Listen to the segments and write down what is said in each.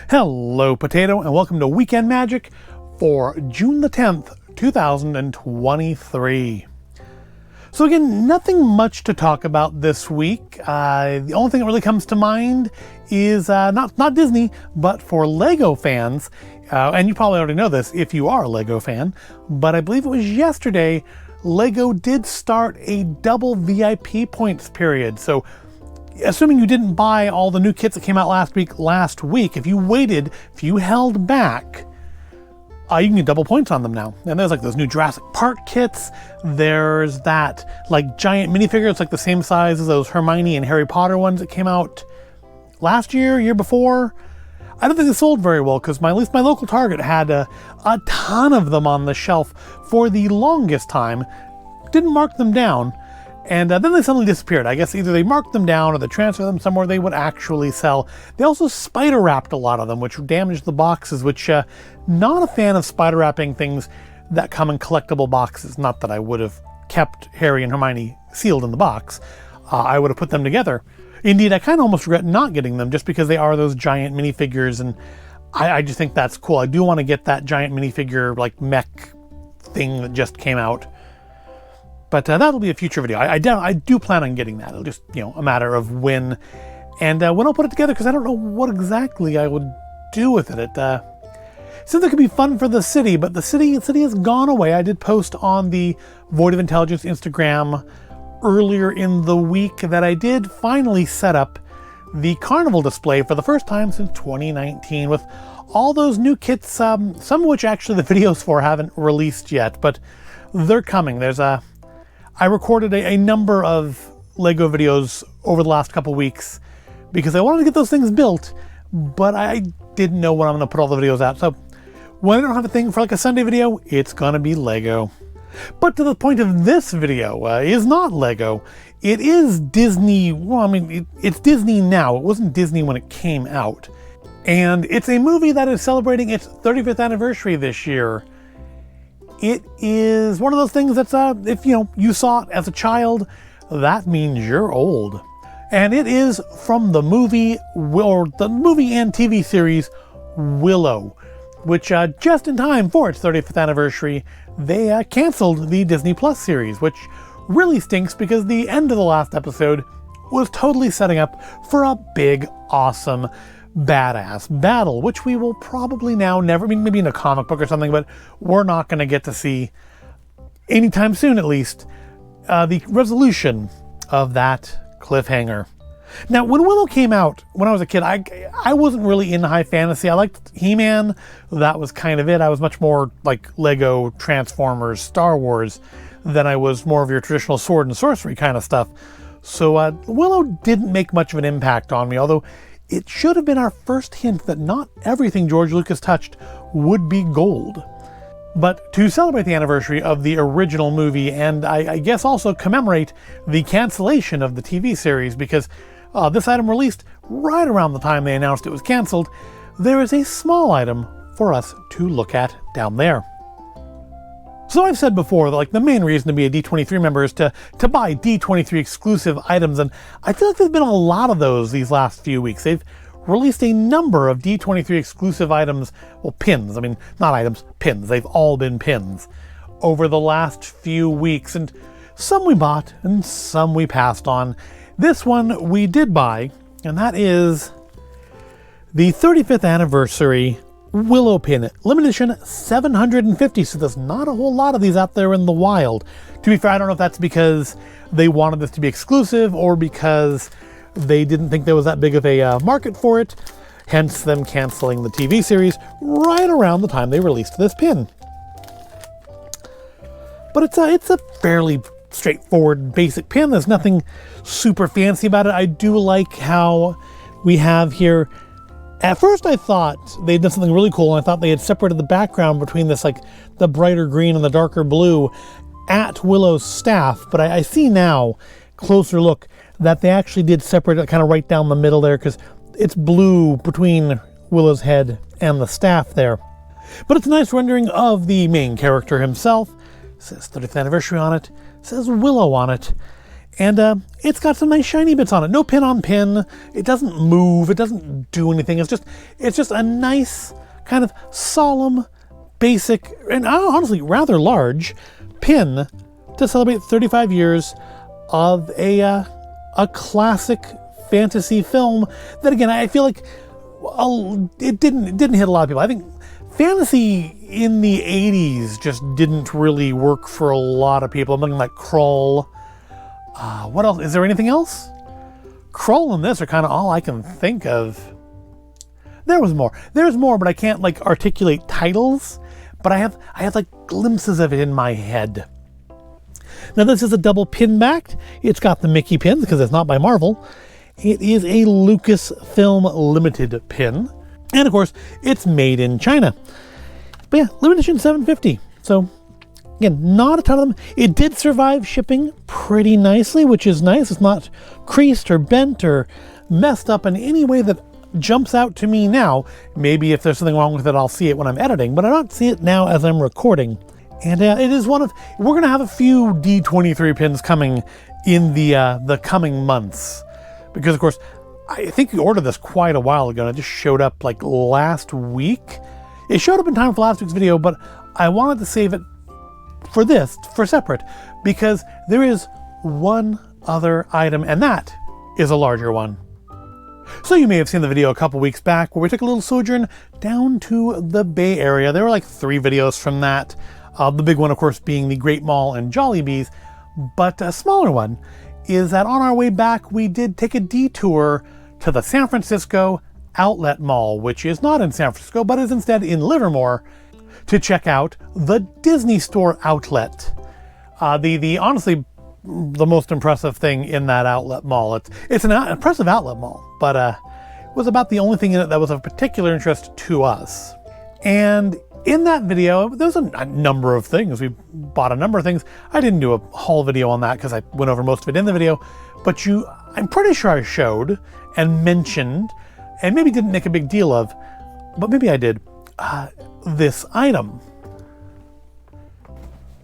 Hello, Potato, and welcome to Weekend Magic for June the 10th, 2023. So again, nothing much to talk about this week. The only thing that really comes to mind is not Disney, but for Lego fans, and you probably already know this if you are a Lego fan, but I believe it was yesterday, Lego did start a double VIP points period. So assuming you didn't buy all the new kits that came out last week, if you held back, you can get double points on them now. And there's like those new Jurassic Park kits. There's that like giant minifigure. It's like the same size as those Hermione and Harry Potter ones that came out last year before. I don't think they sold very well because at least my local Target had a ton of them on the shelf for the longest time. Didn't mark them down. And then they suddenly disappeared. I guess either they marked them down or they transferred them somewhere they would actually sell. They also spider wrapped a lot of them, which damaged the boxes, which not a fan of spider wrapping things that come in collectible boxes. Not that I would have kept Harry and Hermione sealed in the box. I would have put them together. Indeed, I kind of almost regret not getting them just because they are those giant minifigures, and I just think that's cool. I do want to get that giant minifigure like mech thing that just came out. But that'll be a future video. I do plan on getting that. It'll just, a matter of when. And when I'll put it together, because I don't know what exactly I would do with it. It seems like it could be fun for the city, but the city has gone away. I did post on the Void of Intelligence Instagram earlier in the week that I did finally set up the carnival display for the first time since 2019 with all those new kits, some of which actually the videos for haven't released yet, but they're coming. I recorded a number of Lego videos over the last couple weeks because I wanted to get those things built, but I didn't know when I'm going to put all the videos out. So when I don't have a thing for like a Sunday video, it's going to be Lego. But to the point of this video is not Lego. It is Disney. Well, I mean, it's Disney now. It wasn't Disney when it came out. And it's a movie that is celebrating its 35th anniversary this year. It is one of those things that's, if you saw it as a child, that means you're old. And it is from the movie, or the movie and TV series Willow, which just in time for its 35th anniversary, they canceled the Disney Plus series, which really stinks because the end of the last episode was totally setting up for a big, awesome, badass battle, which we will probably now never, maybe in a comic book or something, but we're not going to get to see anytime soon, at least, the resolution of that cliffhanger. Now, when Willow came out, when I was a kid, I wasn't really into high fantasy. I liked He-Man. That was kind of it. I was much more like Lego, Transformers, Star Wars than I was more of your traditional sword and sorcery kind of stuff. So Willow didn't make much of an impact on me, although it should have been our first hint that not everything George Lucas touched would be gold. But to celebrate the anniversary of the original movie, and I guess also commemorate the cancellation of the TV series, because this item released right around the time they announced it was canceled, there is a small item for us to look at down there. So I've said before that the main reason to be a D23 member is to buy D23 exclusive items, and I feel like there's been a lot of those these last few weeks. They've released a number of D23 exclusive items, well, pins, not items, pins. They've all been pins over the last few weeks, and some we bought and some we passed on. This one we did buy, and that is the 35th anniversary Willow pin, limited edition 750, so there's not a whole lot of these out there in the wild. To be fair, I don't know if that's because they wanted this to be exclusive or because they didn't think there was that big of a market for it, hence them canceling the TV series right around the time they released this pin. But it's a fairly straightforward, basic pin. There's nothing super fancy about it. I do like how we have here. At first I thought they'd done something really cool, and I thought they had separated the background between this, the brighter green and the darker blue at Willow's staff, but I see now, closer look, that they actually did separate it kind of right down the middle there, because it's blue between Willow's head and the staff there. But it's a nice rendering of the main character himself. It says 30th anniversary on it. It says Willow on it. And it's got some nice shiny bits on it. No pin on pin. It doesn't move. It doesn't do anything. It's just a nice kind of solemn, basic, and honestly rather large pin to celebrate 35 years of a classic fantasy film that, again, I feel like it didn't hit a lot of people. I think fantasy in the 80s just didn't really work for a lot of people. I'm looking like Krull. What else? Is there anything else? Krull and this are kind of all I can think of. There's more, but I can't like articulate titles. But I have like glimpses of it in my head. Now this is a double pin backed. It's got the Mickey pins because it's not by Marvel. It is a Lucasfilm limited pin. And of course, it's made in China. But yeah, limited edition 750. So again, not a ton of them. It did survive shipping pretty nicely, which is nice. It's not creased or bent or messed up in any way that jumps out to me now. Maybe if there's something wrong with it, I'll see it when I'm editing, but I don't see it now as I'm recording. And it is we're going to have a few D23 pins coming in the coming months. Because, of course, I think we ordered this quite a while ago, and it just showed up like last week. It showed up in time for last week's video, but I wanted to save it for separate, because there is one other item, and that is a larger one. So you may have seen the video a couple weeks back where we took a little sojourn down to the Bay Area. There were like 3 videos from that. The big one, of course, being the Great Mall and Jollibees. But a smaller one is that on our way back, we did take a detour to the San Francisco Outlet Mall, which is not in San Francisco, but is instead in Livermore, to check out the Disney Store outlet. Honestly, the most impressive thing in that outlet mall. It's an impressive outlet mall, but it was about the only thing in it that was of particular interest to us. And in that video, there's a number of things. We bought a number of things. I didn't do a whole video on that because I went over most of it in the video, but I'm pretty sure I showed and mentioned, and maybe didn't make a big deal of, but maybe I did, this item.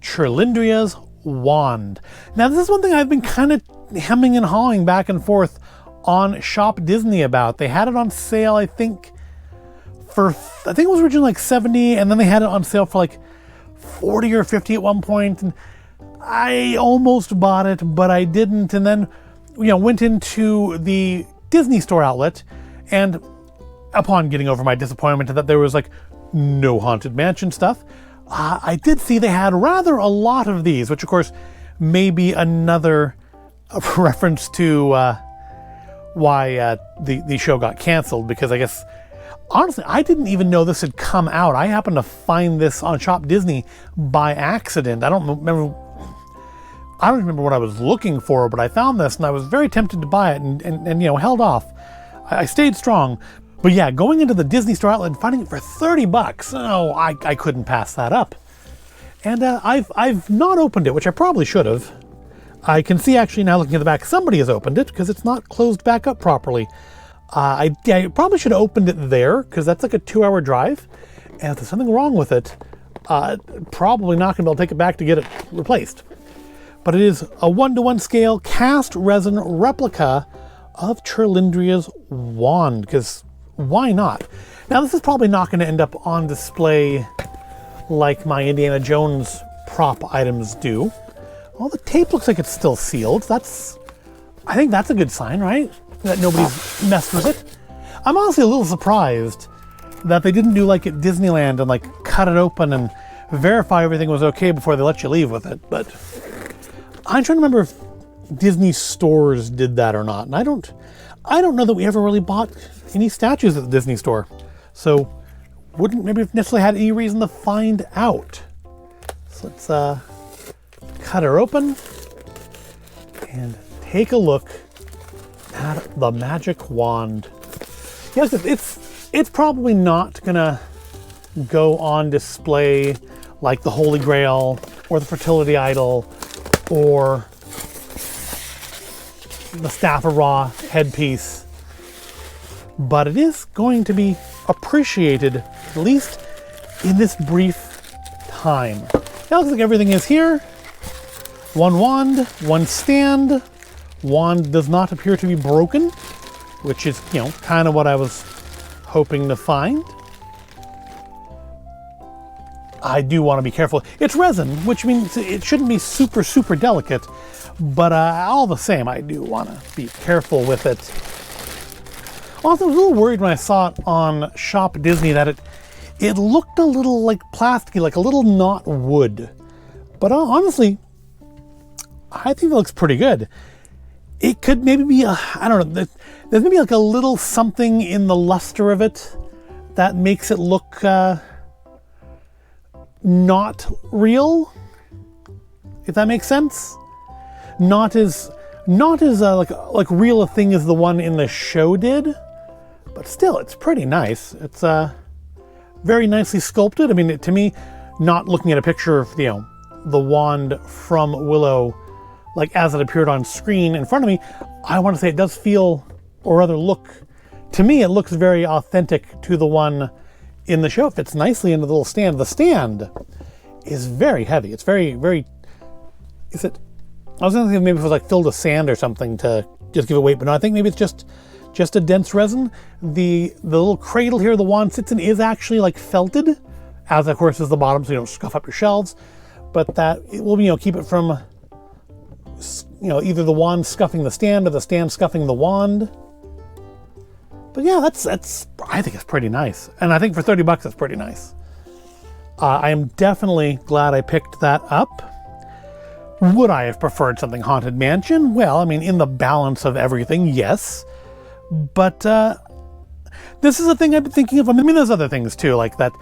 Cherlindrea's wand. Now this is one thing I've been kind of hemming and hawing back and forth on Shop Disney about. They had it on sale, I think it was originally like $70, and then they had it on sale for like $40 or $50 at one point, and I almost bought it, but I didn't. And then, went into the Disney Store outlet, and upon getting over my disappointment that there was like no Haunted Mansion stuff, I did see they had rather a lot of these, which of course may be another reference to why the show got canceled, because I guess, honestly, I didn't even know this had come out. I happened to find this on Shop Disney by accident. I don't remember what I was looking for, but I found this and I was very tempted to buy it and held off. I stayed strong. But yeah, going into the Disney Store outlet and finding it for $30, oh, I couldn't pass that up. And I've not opened it, which I probably should have. I can see actually now looking at the back, somebody has opened it because it's not closed back up properly. I probably should have opened it there because that's like a 2-hour drive. And if there's something wrong with it, probably not going to be able to take it back to get it replaced. But it is a 1-to-1 scale cast resin replica of Cherlindrea's wand, because why not? Now this is probably not going to end up on display like my Indiana Jones prop items do. Well, the tape looks like it's still sealed. I think that's a good sign, right? That nobody's messed with it. I'm honestly a little surprised that they didn't do like at Disneyland and like cut it open and verify everything was okay before they let you leave with it. But I'm trying to remember if Disney stores did that or not. And I don't know that we ever really bought any statues at the Disney Store. So wouldn't maybe have necessarily had any reason to find out. So let's cut her open and take a look at the magic wand. Yes, it's probably not gonna go on display like the Holy Grail or the Fertility Idol or the Staff of Ra headpiece, but it is going to be appreciated, at least in this brief time. It looks like everything is here. One wand, one stand, Wand does not appear to be broken, which is, you know, kind of what I was hoping to find. I do want to be careful. It's resin, which means it shouldn't be super, super delicate, but all the same, I do want to be careful with it. Also, I was a little worried when I saw it on Shop Disney that it looked a little like plasticky, like a little not wood. But honestly, I think it looks pretty good. It could maybe be, I don't know, there's maybe like a little something in the luster of it that makes it look not real, if that makes sense. Not as like real a thing as the one in the show did, but still, it's pretty nice. It's very nicely sculpted. I mean, to me, not looking at a picture of, you know, the wand from Willow, like as it appeared on screen in front of me, I want to say it does feel, or rather look, to me, it looks very authentic to the one in the show. It fits nicely into the little stand. The stand is very heavy. It's very, very, is it, I was going to think maybe it was like filled with sand or something to just give it weight, but no, I think maybe it's just a dense resin. The little cradle here the wand sits in is actually like felted, as of course is the bottom, so you don't scuff up your shelves, but that it will, you know, keep it from, you know, either the wand scuffing the stand or the stand scuffing the wand. But yeah, that's I think it's pretty nice. And I think for 30 bucks, that's pretty nice. I am definitely glad I picked that up. Would I have preferred something Haunted Mansion? Well, I mean, in the balance of everything, yes. But this is a thing I've been thinking of. I mean, there's other things too, like that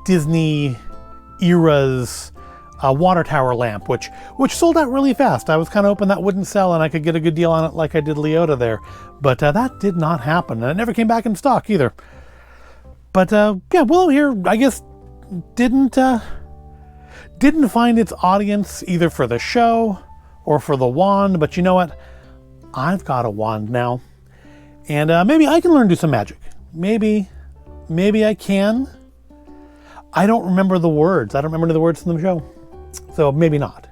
Disney era's water tower lamp, which sold out really fast. I was kind of hoping that wouldn't sell and I could get a good deal on it like I did Leota there. But that did not happen, and it never came back in stock either. But yeah, Willow here, I guess, didn't find its audience either for the show or for the wand. But you know what? I've got a wand now. And maybe I can learn to do some magic. Maybe I can. I don't remember the words. I don't remember the words from the show. So maybe not.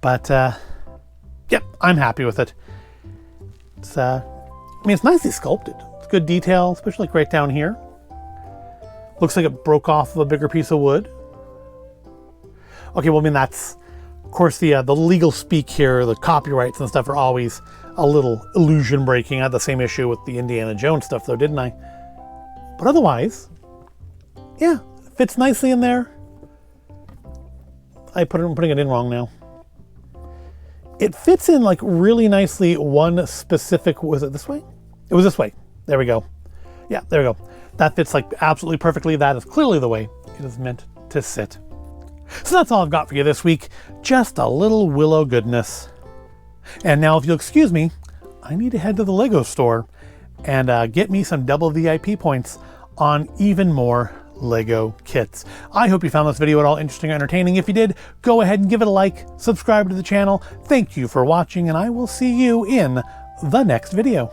But, yep, I'm happy with it. It's, I mean, it's nicely sculpted. It's good detail, especially like right down here. Looks like it broke off of a bigger piece of wood. Okay, well, I mean, that's, of course, the legal speak here, the copyrights and stuff are always a little illusion breaking. I had the same issue with the Indiana Jones stuff, though, didn't I? But otherwise, yeah, it fits nicely in there. I'm putting it in wrong now. It fits in like really nicely one specific, was it this way? It was this way. There we go. Yeah, there we go. That fits like absolutely perfectly. That is clearly the way it is meant to sit. So that's all I've got for you this week. Just a little Willow goodness. And now if you'll excuse me, I need to head to the Lego store and get me some double VIP points on even more Lego kits. I hope you found this video at all interesting or entertaining. If you did, go ahead and give it a like, subscribe to the channel. Thank you for watching, and I will see you in the next video.